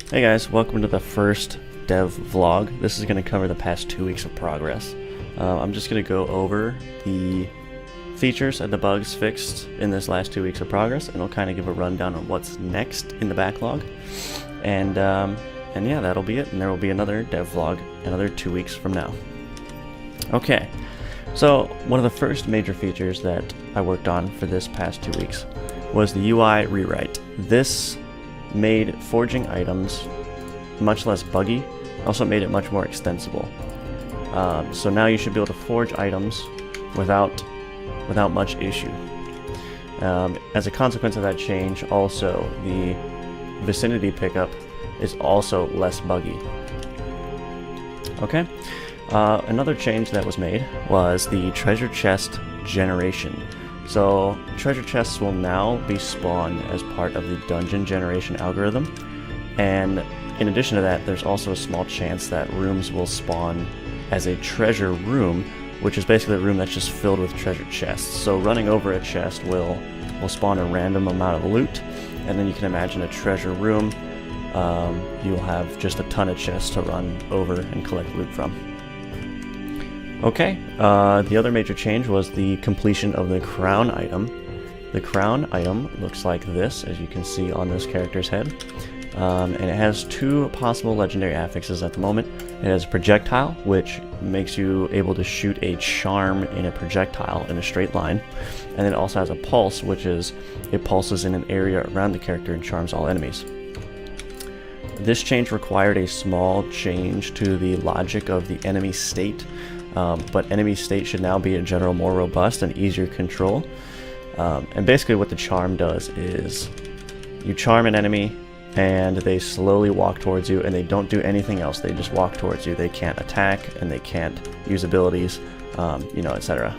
Hey guys, welcome to the first dev vlog. This is going to cover the past 2 weeks of progress. I'm just going to go over the features and the bugs fixed in this last 2 weeks of progress, and I'll kind of give a rundown on what's next in the backlog. And yeah, that'll be it, and there will be another dev vlog another 2 weeks from now. Okay, so one of the first major features that I worked on for this past 2 weeks was the UI rewrite. This made forging items much less buggy, also made it much more extensible. So now you should be able to forge items without much issue. As a consequence of that change, also the vicinity pickup is also less buggy. Okay, another change that was made was the treasure chest generation. So treasure chests will now be spawned as part of the dungeon generation algorithm, and in addition to that, there's also a small chance that rooms will spawn as a treasure room, which is basically a room that's just filled with treasure chests. So running over a chest will spawn a random amount of loot, and then you can imagine a treasure room. You'll have just a ton of chests to run over and collect loot from. Okay, the other major change was the completion of the crown item. The crown item looks like this, as you can see on this character's head. And it has two possible legendary affixes at the moment. It has projectile, which makes you able to shoot a charm in a projectile in a straight line. And it also has a pulse, which is it pulses in an area around the character and charms all enemies. This change required a small change to the logic of the enemy state. But enemy state should now be in general more robust and easier to control. And basically what the charm does is you charm an enemy and they slowly walk towards you and they don't do anything else. They just walk towards you. They can't attack and they can't use abilities, etc.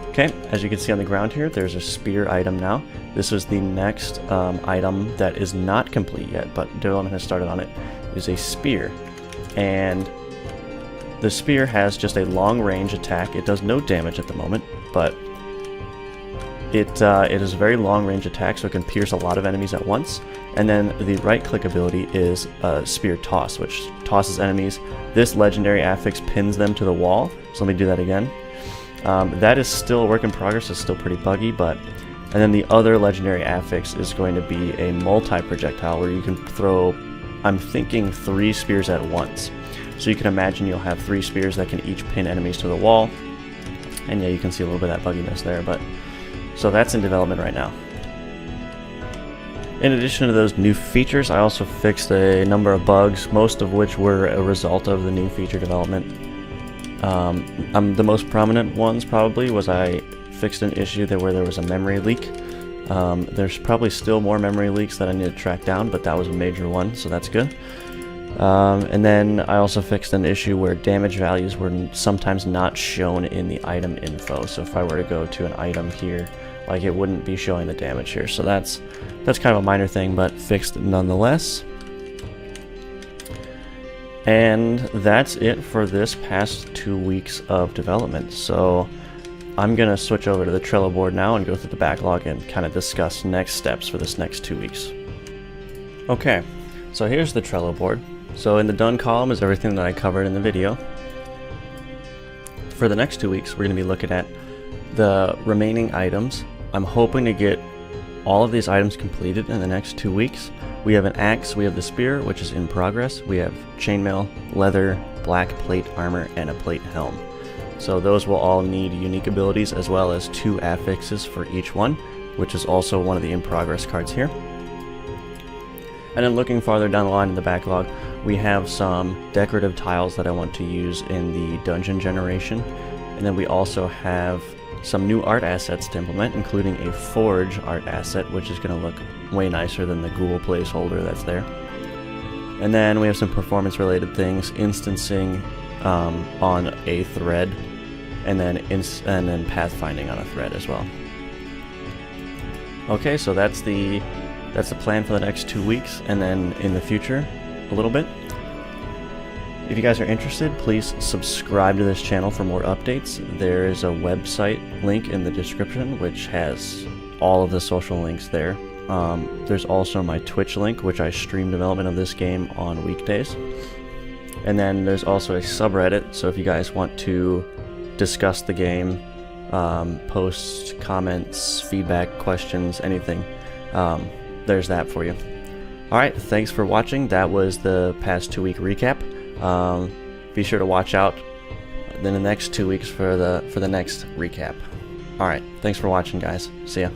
Okay, as you can see on the ground here, there's a spear item now. This is the next item that is not complete yet, but development has started on it. It is a spear. And the spear has just a long range attack. It does no damage at the moment, but it is a very long range attack, so it can pierce a lot of enemies at once. And then the right click ability is spear toss, which tosses enemies. This legendary affix pins them to the wall. So let me do that again. That is still a work in progress. It's still pretty buggy, but and then the other legendary affix is going to be a multi-projectile where you can throw, I'm thinking, 3 spears at once. So you can imagine you'll have 3 spears that can each pin enemies to the wall. And yeah, you can see a little bit of that bugginess there, but so that's in development right now. In addition to those new features, I also fixed a number of bugs, most of which were a result of the new feature development. The most prominent ones probably was I fixed an issue where there was a memory leak. There's probably still more memory leaks that I need to track down, but that was a major one, so that's good. And then I also fixed an issue where damage values were sometimes not shown in the item info. So if I were to go to an item here, like it wouldn't be showing the damage here. So that's kind of a minor thing, but fixed nonetheless. And that's it for this past 2 weeks of development. So I'm gonna switch over to the Trello board now and go through the backlog and kind of discuss next steps for this next 2 weeks. Okay, so here's the Trello board. So in the done column is everything that I covered in the video. For the next 2 weeks, we're going to be looking at the remaining items. I'm hoping to get all of these items completed in the next 2 weeks. We have an axe, we have the spear, which is in progress. We have chainmail, leather, black plate armor, and a plate helm. So those will all need unique abilities as well as 2 affixes for each one, which is also one of the in progress cards here. And then looking farther down the line in the backlog, we have some decorative tiles that I want to use in the dungeon generation. And then we also have some new art assets to implement, including a forge art asset, which is going to look way nicer than the Ghoul placeholder that's there. And then we have some performance related things, instancing on a thread, and then pathfinding on a thread as well. Okay, so that's the plan for the next 2 weeks, and then in the future a little bit. If you guys are interested, please subscribe to this channel for more updates. There is a website link in the description which has all of the social links there. There's also my Twitch link, which I stream development of this game on weekdays. And then there's also a subreddit, so if you guys want to discuss the game, post comments, feedback, questions, anything, there's that for you. Alright, thanks for watching. That was the past 2-week recap. Be sure to watch out in the next 2 weeks for the next recap. Alright, thanks for watching, guys. See ya.